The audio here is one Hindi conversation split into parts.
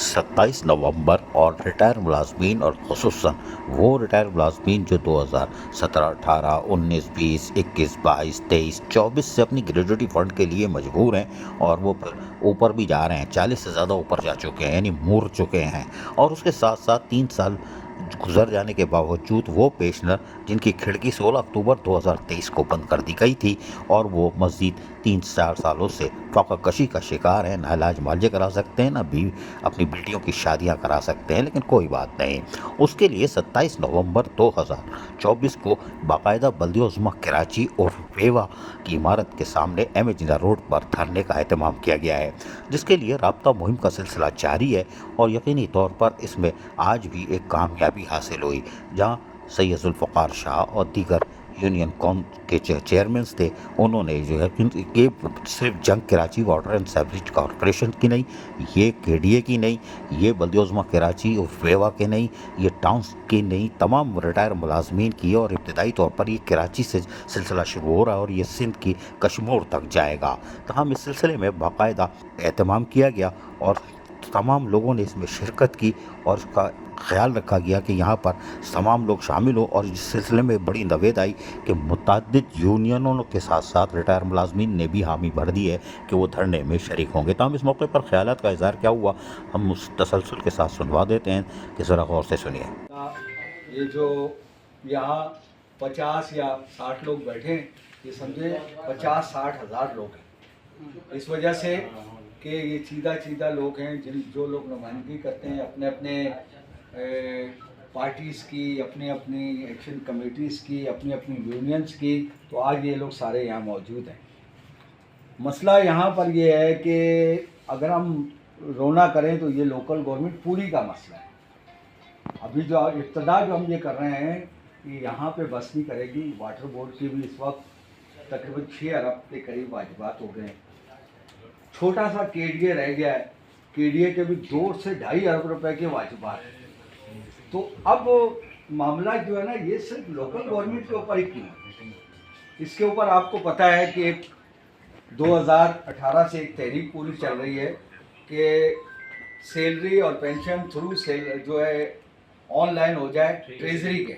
27 नवंबर और रिटायर मुलाजमीन और खुसूसन वो रिटायर मुलाजमीन जो 2017, 18, 19, 20, 21, 22, 23, 24 से अपनी ग्रेजुएटी फंड के लिए मजबूर हैं और वो ऊपर भी जा रहे हैं, 40 से ज़्यादा ऊपर जा चुके हैं, यानी मुड़ चुके हैं। और उसके साथ साथ 3 साल गुजर जाने के बावजूद वो पेंशनर जिनकी खिड़की 16 अक्टूबर 2023 को बंद कर दी गई थी और वो मज़ीद 3-4 सालों से फ़ाका कशी का शिकार हैं, ना इलाज मुआवजे करा सकते हैं, ना भी अपनी बेटियों की शादियां करा सकते हैं। लेकिन कोई बात नहीं, उसके लिए 27 नवंबर 2024 को बाकायदा बल्दियो-उज़्मा कराची और वेवा की इमारत के सामने एम ए जिंदा रोड पर धरने का एहतमाम किया गया है, जिसके लिए राब्ता मुहिम का सिलसिला जारी है और यकीनी तौर पर इसमें आज भी एक कामयाबी हासिल हुई, जहाँ सैयद जुल्फ़िकार शाह और दीगर यूनियन कौन के चेयरमैन थे, उन्होंने जो है कि सिर्फ जंग Karachi water and sewerage corporation की नहीं, ये केडीए की नहीं, ये बल्दियो-उज़्मा कराची और वेवा के नहीं, ये टाउन्स की नहीं, तमाम रिटायर मुलाजमीन की और इब्तदाई तौर पर ये कराची से सिलसिला शुरू हो रहा है और ये सिंध की कश्मीर तक जाएगा। तो हम इस सिलसिले में बाकायदा एहतमाम किया गया और तमाम लोगों ने इसमें शिरकत की और उसका ख्याल रखा गया कि यहाँ पर तमाम लोग शामिल हो। और इस सिलसिले में बड़ी नवेद आई कि मुतअद्दिद यूनियनों के साथ साथ रिटायर मुलाजमीन ने भी हामी भर दी है कि वो धरने में शरीक होंगे। तो हम इस मौके पर ख्यालात का इज़हार क्या हुआ, हम उस तसलसल के साथ सुनवा देते हैं कि ज़रा गौर से सुनिए। ये जो यहाँ 50 या 60 लोग बैठे हैं, ये समझे 50-60 हज़ार लोग हैं। इस वजह से कि ये सीधा लोग हैं, जो लोग नुमाइंदगी करते हैं अपने अपने पार्टीज़ की, अपनी अपनी एक्शन कमेटीज़ की, अपनी अपनी यूनियंस की। तो आज ये लोग सारे यहाँ मौजूद हैं। मसला यहाँ पर ये है कि अगर हम रोना करें तो ये लोकल गवर्नमेंट पूरी का मसला है। अभी जो इब्तदा जो हम ये कर रहे हैं कि यहाँ पे बस नहीं करेगी। वाटर बोर्ड की भी इस वक्त तकरीबन 6 अरब के करीब वाजिबात हो गए हैं। छोटा सा केडीए रह गया है, केडीए के भी 2 से 2.5 अरब रुपए के वाजिबात हैं। तो अब मामला जो है ना, ये सिर्फ लोकल गवर्नमेंट के ऊपर ही क्यों है। इसके ऊपर आपको पता है कि 2018 से एक तहरीक पूरी चल रही है कि सैलरी और पेंशन थ्रू जो है ऑनलाइन हो जाए ट्रेजरी के।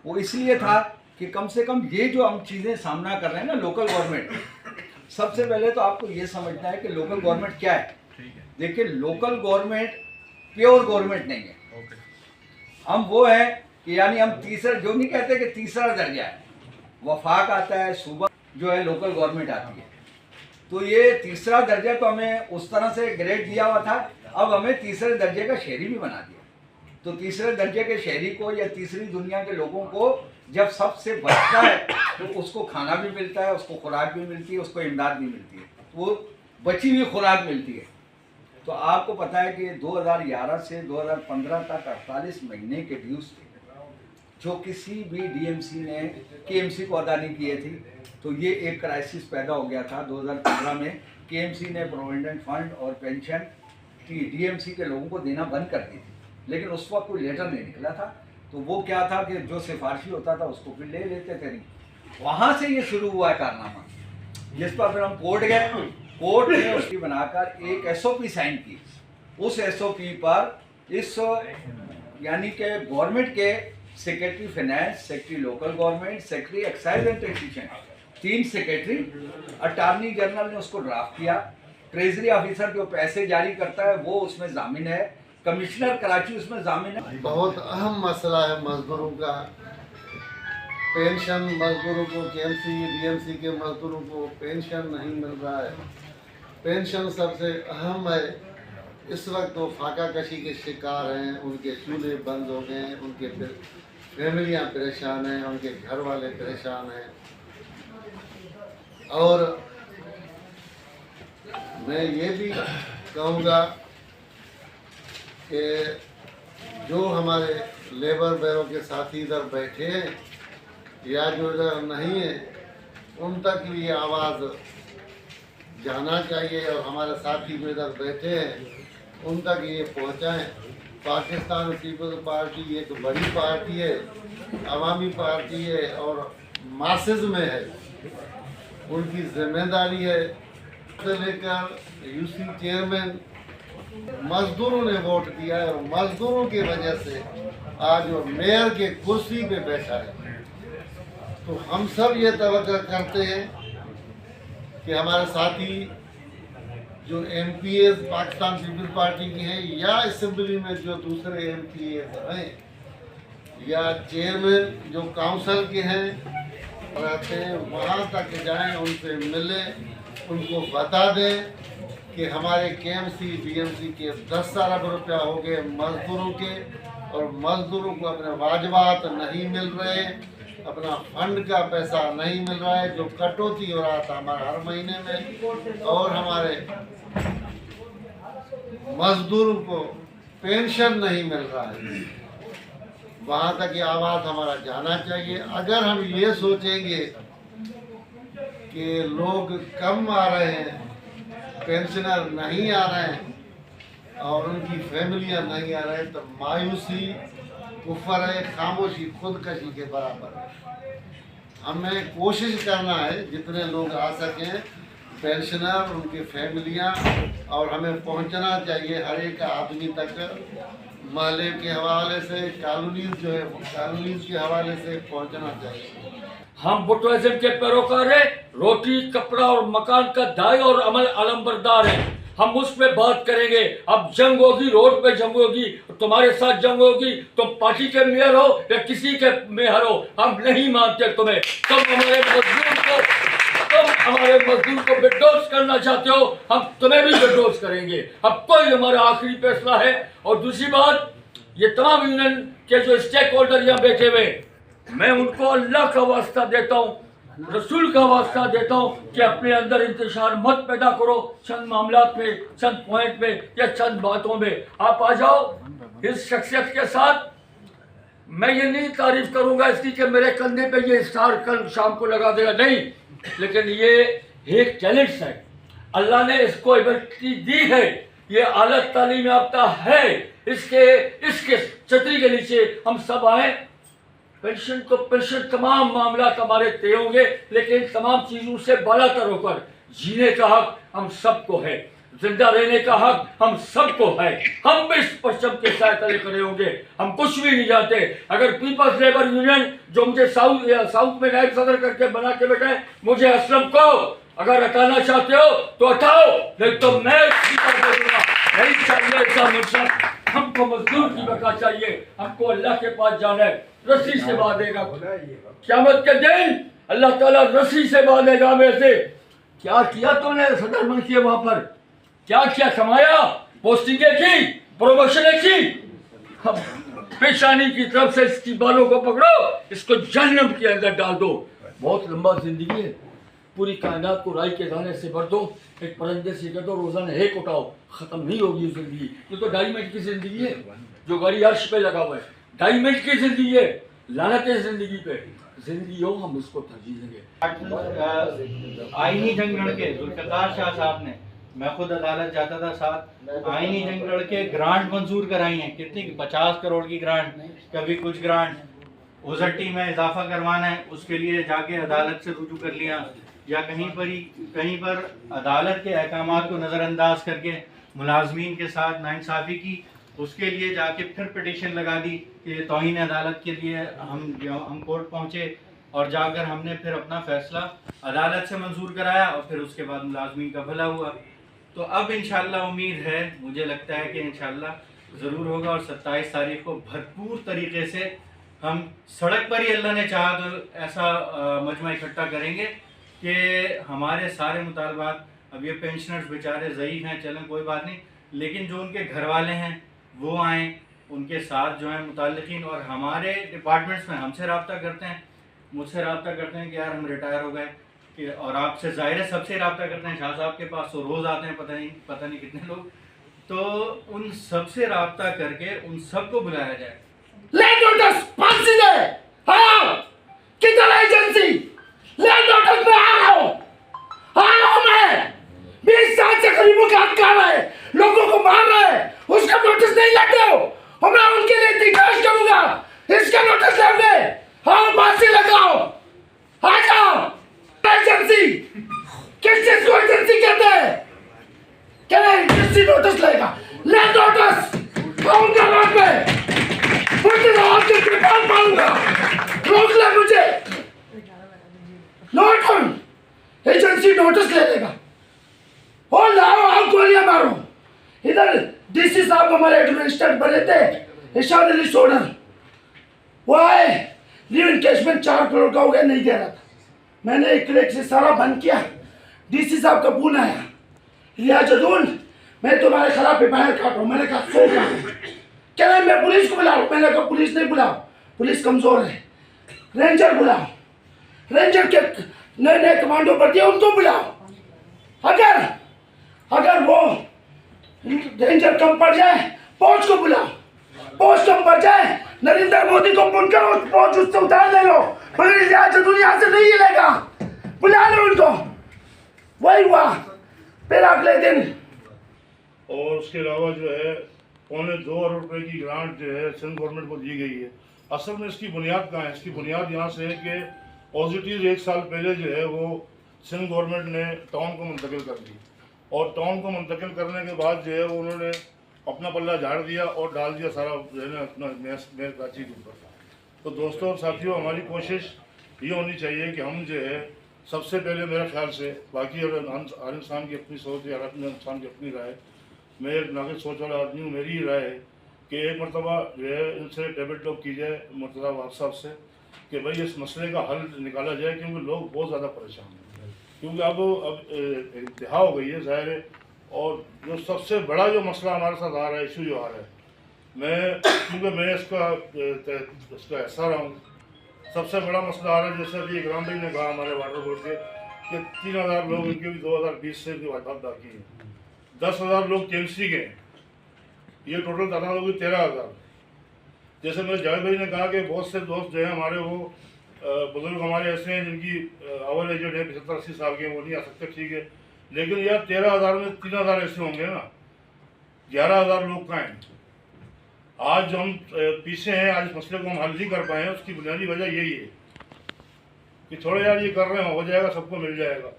वो इसलिए था कि कम से कम ये जो हम चीज़ें सामना कर रहे हैं ना लोकल गवर्नमेंट, सबसे पहले तो आपको ये समझना है कि लोकल गवर्नमेंट क्या है। देखिए, लोकल गवर्नमेंट प्योर गवर्नमेंट नहीं है। हम वो है कि यानी हम तीसरा, जो नहीं कहते कि तीसरा दर्जा है, वफाक आता है, सूबा जो है लोकल गवर्नमेंट आती है। तो ये तीसरा दर्जा तो हमें उस तरह से ग्रेड दिया हुआ था, अब हमें तीसरे दर्जे का शहरी भी बना दिया। तो तीसरे दर्जे के शहरी को या तीसरी दुनिया के लोगों को जब सबसे बचता है तो उसको खाना भी मिलता है, उसको खुराक भी मिलती है, उसको इमदाद भी मिलती है, वो बची हुई खुराक मिलती है। तो आपको पता है कि 2011 से 2015 तक 48 महीने के ड्यूज थे जो किसी भी डीएमसी ने केएमसी को अदा नहीं किए थे। तो ये एक क्राइसिस पैदा हो गया था 2015 में। केएमसी ने प्रोविडेंट फंड और पेंशन डीएमसी के लोगों को देना बंद कर दी थी, लेकिन उस वक्त कोई लेटर नहीं निकला था। तो वो क्या था कि जो सिफारिशी होता था उसको फिर ले लेते थे। नहीं, वहाँ से ये शुरू हुआ है कारनामा, जिस पर फिर हम कोर्ट गए। कोर्ट ने उसकी बनाकर एक एसओपी साइन की। उस एसओपी पर इस यानी कि गवर्नमेंट के secretary finance, secretary local government, secretary excise and taxation, 3 secretary, attorney general ने उसको ड्राफ्ट किया। ट्रेजरी ऑफिसर जो पैसे जारी करता है वो उसमें जामिन है, कमिश्नर कराची उसमें जामिन है। बहुत अहम मसला है मजदूरों का। पेंशन मजदूरों को, केएमसी डीएमसी के मजदूरों को पेंशन नहीं मिल रहा है। पेंशन सबसे अहम है। इस वक्त वो फाका कशी के शिकार हैं, उनके चूल्हे बंद हो गए हैं, उनके फैमिलियां परेशान हैं, उनके घर वाले परेशान हैं। और मैं ये भी कहूँगा कि जो हमारे लेबर बैरों के साथी इधर बैठे हैं या जो इधर नहीं है, उन तक भी ये आवाज़ जाना चाहिए और हमारे साथी जो इधर बैठे हैं उन तक ये पहुँचाएँ। पाकिस्तान पीपल्स पार्टी एक बड़ी पार्टी है, अवामी पार्टी है और मासेज में है। उनकी जिम्मेदारी है से लेकर यूसी चेयरमैन मजदूरों ने वोट दिया है और मजदूरों की वजह से आज वो मेयर के कुर्सी पे बैठा है। तो हम सब ये तवक्को करते हैं कि हमारे साथी जो MPs पाकिस्तान पीपल्स पार्टी की हैं या असेंबली में जो दूसरे MPs हैं या चेयरमैन जो काउंसिल के हैं रहते हैं, वहाँ तक जाएं, उनसे मिलें, उनको बता दें कि हमारे KMC BMC के 10 अरब रुपया हो गए मजदूरों के और मजदूरों को अपने वाजबात नहीं मिल रहे, अपना फंड का पैसा नहीं मिल रहा है जो कटौती हो रहा था हमारा हर महीने में, और हमारे मजदूरों को पेंशन नहीं मिल रहा है। वहाँ तक ये आवाज़ हमारा जाना चाहिए। अगर हम ये सोचेंगे कि लोग कम आ रहे हैं, पेंशनर नहीं आ रहे हैं और उनकी फैमिलियाँ नहीं आ रहे हैं, तो मायूसी कुफर है, खामोशी खुदकशी के बराबर है। हमें कोशिश करना है जितने लोग आ सकें, पेंशनर, उनकी फैमिलियाँ, और हमें पहुंचना चाहिए हर एक आदमी तक, महल्ले के हवाले से, कॉलोनीज जो है कॉलोनीज के हवाले से पहुंचना चाहिए। हम भुट्टोइज्म के पैरोकार हैं, रोटी कपड़ा और मकान का दाई और अमल अलमबरदार हैं। हम उस पे बात करेंगे। अब जंग होगी, रोड पे जंग होगी, तुम्हारे साथ जंग होगी, तुम पार्टी के मेयर हो या किसी के मेयर हो, हम नहीं मानते तुम्हें। तुम हमारे मजदूर को बेडोज करना चाहते हो, हम तुम्हें भी बेडोज करेंगे। अब कोई हमारा आखिरी फैसला है। और दूसरी बात, ये तमाम यूनियन के जो स्टेक होल्डर यहाँ बैठे हुए, मैं उनको अल्लाह का वास्ता देता हूँ, रसूल का वास्ता देता हूँ कि अपने अंदर इंतशार मत पैदा करो चंद मामलात पे, चंद पॉइंट पे या चंद बातों में। आप आ जाओ इस शख्सियत के साथ। मैं ये नहीं तारीफ करूंगा इसकी कि मेरे कंधे पे ये स्टार कल शाम को लगा देगा, नहीं, लेकिन ये एक टैलेंट है, अल्लाह ने इसको एबिलिटी दी है, ये आला तालीम याफ्ता है। इसके छतरी के नीचे हम सब आए। पेंशन तो पेंशन, तमाम मामला हमारे तय होंगे, लेकिन तमाम चीजों से बालातर होकर जीने का हक हम सबको है, जिंदा रहने का हक हम सबको है। हम भी इस पश्चिम के साथ तले खड़े होंगे। हम कुछ भी नहीं जानते। अगर पीपल्स लेबर यूनियन जो मुझे साउथ में नायब सदर करके बना के बैठे, मुझे असलम को अगर हटाना चाहते हो तो हटाओ, नहीं तो मैं नहीं चाहिए ऐसा मकसद। हमको मजदूर की बका चाहिए, हमको अल्लाह के पास जाना है, रस्सी से बांधेगा। क़यामत के दिन अल्लाह ताला रस्सी से बांधेगा। वैसे क्या किया तूने सदर मंशी वहां पर, क्या क्या कमाया, पोस्टिंगें की, प्रमोशनें की। अब पेशानी की तरफ से इसकी बालों को पकड़ो, इसको जहन्नम के अंदर डाल दो। बहुत लंबा जिंदगी है, पूरी कायनात को राई के दाने से भर दो, एक परिंदे से कह दो रोजाना एक उठाओ, खत्म नहीं होगी जिंदगी। ये तो 2.5 मिनट की जिंदगी है जो गाड़ी अर्श पे लगा हुआ है, 2.5 मिनट की जिंदगी है। लानत है जिंदगी पे, जिंदगी हो हम उसको तरजीह देंगे। आईनी जंग लड़के जुल्फ़िकार शाह साहब ने, मैं खुद अदालत जाता था साथ, आईनी जंग लड़के ग्रांट मंजूर कराई हैं। कितनी? 50 करोड़ की ग्रांट, कभी कुछ ग्रांट ओजटी में इजाफा करवाना है, उसके लिए जाके अदालत से रुजू कर लिया, या कहीं पर अदालत के अहकामात को नज़रअंदाज करके मुलाजमीन के साथ नाइंसाफ़ी की, उसके लिए जाके फिर पिटीशन लगा दी कि तौहीन अदालत के लिए हम कोर्ट पहुँचे, और जाकर हमने फिर अपना फ़ैसला अदालत से मंजूर कराया, और फिर उसके बाद मुलाजमीन का भला हुआ। तो अब इंशाअल्लाह उम्मीद है, मुझे लगता है कि इंशाअल्लाह ज़रूर होगा, और 27 तारीख को भरपूर तरीके से हम सड़क पर ही, अल्लाह ने चाहा तो ऐसा मजमा इकट्ठा करेंगे कि हमारे सारे मुतालबात, अब ये पेंशनर्स बेचारे ज़ईफ़ हैं, चलें कोई बात नहीं, लेकिन जो उनके घर वाले हैं वो आएँ, उनके साथ जो है मुताल्लिक़ीन, और हमारे डिपार्टमेंट्स में हमसे रब्ता करते हैं, मुझसे रब्ता करते हैं कि यार हम रिटायर हो गए, कि और आपसे ज़ाहिर है सबसे रब्ता करते हैं, शाह साहब के पास तो रोज़ आते हैं पता नहीं कितने लोग, तो उन सबसे रब्ता करके उन सबको बुलाया जाए। लैंड नोटिस फांसी दे, हाँ किधर एजेंसी, लैंड नोटिस में आ रहा हूँ मैं, 20 साल से गरीबों का हक खा रहा है, लोगों को मार रहा है, उसका नोटिस नहीं लेते हो, और मैं उनके लिए दिग्गज करूंगा, इसका नोटिस लेंगे, हाँ फांसी लगाओ, आ जाओ। एजेंसी, किस चीज को एजेंसी कहते हैं? क्या एजेंसी नोटिस लेगा? नोटिस ले लेगा। हो लाओ, आओ गोलियां मारो। इधर डीसी साहब हमारे एडमिनिस्ट्रेटर बने थे, इरशाद अली सोडर, वो आए, लीव इनकेशमेंट 4 करोड़ का हो गया, नहीं दे रहा था। मैंने एक क्लिक से सारा बंद किया। डीसी साहब का फोन आया, लिया जदून मैं तुम्हारे खिलाफ एफआईआर काट रहा हूँ। मैंने कहा सो क्या, कह रहे मैं पुलिस को बुला रहा हूँ। मैंने कहा पुलिस नहीं बुलाओ, पुलिस कमजोर है, रेंजर बुलाओ, रेंजर के नए नए कमांडो बढ़ दिया, उनको बुलाओ। अगर वो रेंजर कम पड़ जाए, फौज को बुलाओ, फौज कम पड़ जाए, नरेंद्र मोदी को फोन करो, फौज उससे उतार ले लो, मगर लिहाजा दुनिया से नहीं हिलेगा, बुला लो उनको। वही हुआ। फिर अगले दिन और उसके अलावा जो है 2.25 अरब रुपए की ग्रांट जो है सिंध गवर्नमेंट को दी गई है। असल में इसकी बुनियाद कहाँ है? इसकी बुनियाद यहाँ से है कि पॉजिटिव 1 साल पहले जो है वो सिंध गवर्नमेंट ने टाउन को मुंतकिल कर दी, और टाउन को मुंतकिल करने के बाद जो है वो उन्होंने अपना पल्ला झाड़ दिया और डाल दिया सारा जो है ना अपना मेयर कराची के ऊपर। तो दोस्तों और साथियों, हमारी कोशिश ये होनी चाहिए कि हम जो है सबसे पहले मेरे ख्याल से, बाकी हर इंसान की अपनी सोच है, हर इंसान की अपनी राय, मैं एक नागरिक सोच वाला आदमी हूँ, मेरी राय है कि एक मरतबा जो है इनसे टेबल टॉक की जाए मुर्तज़ा वाब साहब से कि भाई इस मसले का हल निकाला जाए, क्योंकि लोग बहुत ज़्यादा परेशान हैं, क्योंकि अब इंतहा हो गई है ज़ाहिर है। और जो सबसे बड़ा जो मसला हमारे साथ आ रहा है, इशू जो आ रहा है, क्योंकि मैं इसका हिस्सा रहा हूँ, सबसे बड़ा मसला आ रहा है, जैसे अभी इकराम भाई ने कहा हमारे वाटर बोर्ड के कि 3000 लोग इनके भी 2020 से वाजबात बाकी हैं, 10,000 लोग केएमसी के हैं, ये टोटल तादाद होगी 13,000। जैसे मेरे जावेद भाई ने कहा कि बहुत से दोस्त जो हैं हमारे, वो बुजुर्ग हमारे ऐसे हैं जिनकी ओवर एजेड है, 75-80 साल के, वो नहीं आ सकते, ठीक है, लेकिन यार 13,000 में 3,000 ऐसे होंगे ना, 11,000 लोग कहाँ हैं? आज जो हम पीछे हैं, आज इस मसले को हम हल नहीं कर पाए हैं, उसकी बुनियादी वजह यही है कि थोड़े यार ये कर रहे हैं, हो जाएगा, सबको मिल जाएगा।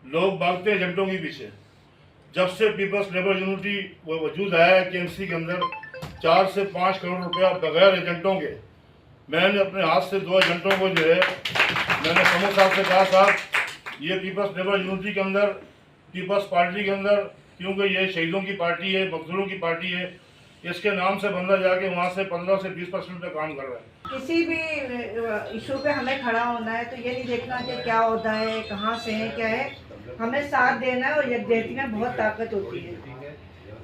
लोग भागते हैं एजेंटों के पीछे। जब से पीपल्स लेबर यूनिटी वो वजूद आया है केएमसी के अंदर, 4 से 5 करोड़ रुपया बगैर एजेंटों के, मैंने अपने हाथ से 2 एजेंटों को जो है, मैंने समूह साहब से कहा, साहब ये पीपल्स लेबर यूनिटी के अंदर, पीपल्स पार्टी के अंदर, क्योंकि ये शहीदों की पार्टी है, मजदूरों की पार्टी है, इसके नाम से बंदा जाके वहाँ से 15 से 20% पे काम कर रहा है। किसी भी इशू पे हमें खड़ा होना है तो ये नहीं देखना कि क्या होता है, कहाँ से है, क्या है, हमें साथ देना है, और यकजहती में बहुत ताकत होती है।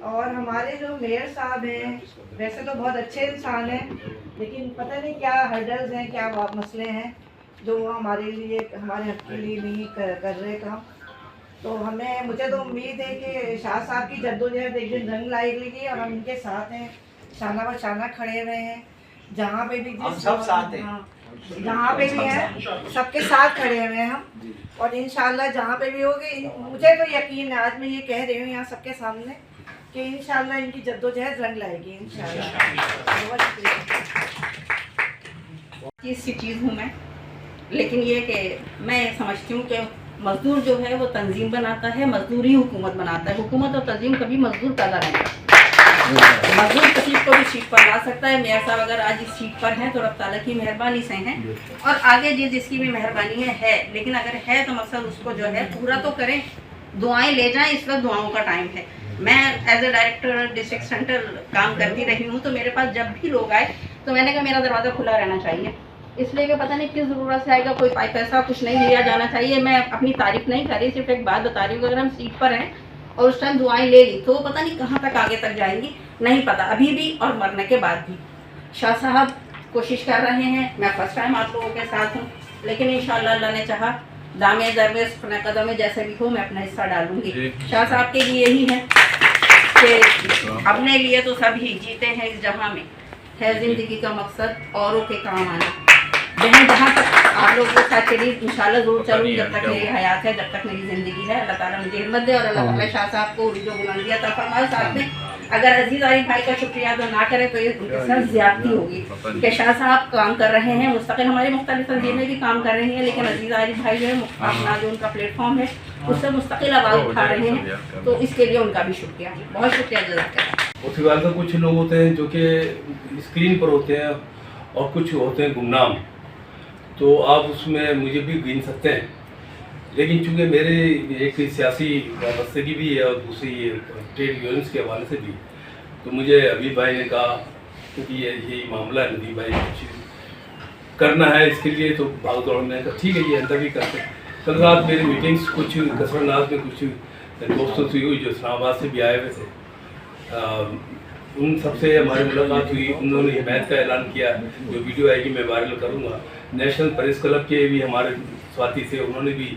और हमारे जो मेयर साहब हैं, वैसे तो बहुत अच्छे इंसान हैं, लेकिन पता नहीं क्या हर्डल्स हैं, क्या मसले हैं जो वो हमारे लिए, हमारे हक के लिए नहीं कर रहे काम। तो मुझे तो उम्मीद है कि शाह साहब की जद्दोजहद एक दिन रंग लाएगी, और हम इनके साथ हैं, शाना ब शाना खड़े हुए हैं, जहाँ पे भी हम सब साथ हैं। हाँ, जहाँ पे भी हैं सबके साथ खड़े हुए हैं हम, और इंशाल्लाह जहाँ पे भी होगे, मुझे तो यकीन है, आज मैं ये कह रही हूँ यहाँ सबके सामने कि इंशाल्लाह इनकी जद्दोजहद रंग लाएगी इंशाल्लाह। बहुत शुक्रिया। इसकी चीज़ हूँ मैं, लेकिन ये कि मैं समझती हूँ कि मजदूर जो है वो तंजीम बनाता है, मजदूर ही हुकूमत बनाता है। हुकूमत और तंजीम कभी मजदूर पैदा नहीं करता। मजदूर किसी को भी सीट पर ला सकता है। मेयर साहब अगर आज इस सीट पर हैं तो रब ताला की मेहरबानी से हैं, और आगे जिसकी भी मेहरबानी है, लेकिन अगर है तो मकसद उसको जो है पूरा तो करें, दुआएं ले जाएं। इस वक्त दुआओं का टाइम है। मैं as a director district centre काम करती रही हूँ, तो मेरे पास जब भी लोग आए तो मैंने कहा मेरा दरवाज़ा खुला रहना चाहिए, इसलिए कि पता नहीं किस ज़रूरत से आएगा, कोई पैसा कुछ नहीं लिया जाना चाहिए। मैं अपनी तारीफ नहीं कर रही, सिर्फ एक बात बता रही हूँ, अगर हम सीट पर हैं और उस टाइम दुआएं ले ली तो वो पता नहीं कहाँ तक आगे तक जाएंगी, नहीं पता, अभी भी और मरने के बाद भी। शाह साहब कोशिश कर रहे हैं, मैं फर्स्ट टाइम आप लोगों के साथ हूँ, लेकिन इंशाअल्लाह अल्लाह ने चाहा दामे दरमे सुने कदम में जैसे भी हो मैं अपना हिस्सा डालूंगी। शाह साहब के लिए यही है कि अपने लिए तो सभी जीते हैं इस जहाँ में, है ज़िंदगी का मकसद औरों के काम आना। बहन जहाँ तक आप लोगों के साथ चली इंशाल्लाह ज़रूर चलूँगी, जब तक मेरी हयात है, जब तक मेरी ज़िंदगी है। अल्लाह ताला मुझे हिम्मत दे और अल्लाह ताला शाह साहब को जो बुलंदियाँ अता फरमाए। साथ में अगर अजीज़ आरिफ भाई का शुक्रिया अदा ना करें तो ये उनके साथ ज़्यादती होगी कि शाह साहब काम कर रहे हैं, मुस्तकिल हमारी मुख्तलिफ तंजीमें भी काम कर रही हैं, लेकिन अजीज़ आरिफ भाई जो है अपना जो उनका प्लेटफॉर्म है उससे मुस्तकिल आवाज़ उठा रहे हैं, तो इसके लिए उनका भी शुक्रिया, बहुत शुक्रिया जज़ाकल्लाह। और फिलहाल तो कुछ लोग होते हैं जो कि स्क्रीन पर होते हैं और कुछ होते हैं गुमनाम, तो आप उसमें मुझे भी गिन सकते हैं। लेकिन चूँकि मेरे एक सियासी वाबस्तगी भी है और दूसरी ट्रेड यूनियंस के हवाले से भी, तो मुझे अभी भाई ने कहा कि यही मामला है, नदीम भाई कुछ करना है इसके लिए, तो भाग दौड़ में कहा ठीक है ये अंदर भी करते हैं। कल रात मेरी मीटिंग्स कुछ कसरनाज में कुछ दोस्तों से हुई जो इस्लामाबाद से भी आए हुए थे, उन सबसे हमारी मुलाकात हुई। उन्होंने हिमायत का ऐलान किया, जो वीडियो आएगी मैं वायरल करूँगा। नेशनल प्रेस क्लब के भी हमारे साथी थे, उन्होंने भी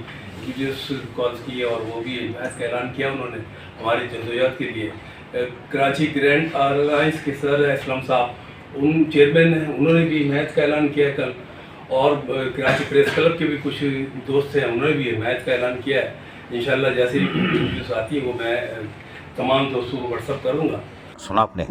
वीडियोस कॉल्स किए और वो भी हिमायत का ऐलान किया उन्होंने हमारी जदोजहद के लिए। कराची ग्रैंड अलायंस के सर असलम साहब, उन चेयरमैन हैं, उन्होंने भी हिमायत का ऐलान किया कल। और कराची प्रेस क्लब के भी कुछ दोस्त हैं, उन्होंने भी हिमायत का ऐलान किया है। इंशाल्लाह जैसे ही वीडियोस आती हैं वो मैं तमाम दोस्तों को व्हाट्सअप करूँगा। सुना आपने,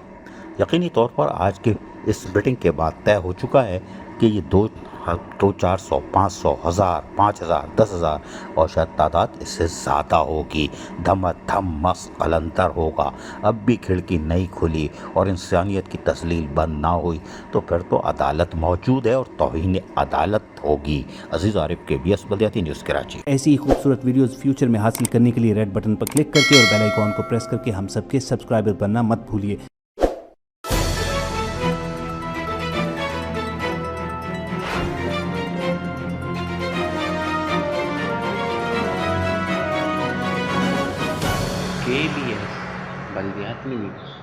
यकीनी तौर पर आज के इस मीटिंग के बाद तय हो चुका है कि ये 400, 500, 1000, 5000, 10,000 और शायद तादाद इससे ज़्यादा होगी। धमाधम मस्त कलंदर होगा। अब भी खिड़की नहीं खुली और इंसानियत की तस्लील बंद ना हुई तो फिर तो अदालत मौजूद है और तौहीन अदालत होगी। अजीज़ आरिफ KBS बल्दियाती न्यूज़ कराची। ऐसी ही खूबसूरत वीडियोस फ्यूचर में हासिल करने के लिए रेड बटन पर क्लिक करके और बेल आइकॉन को प्रेस करके हम सबके सब्सक्राइबर बनना मत भूलिए। KBS बल्दियाती न्यूज़।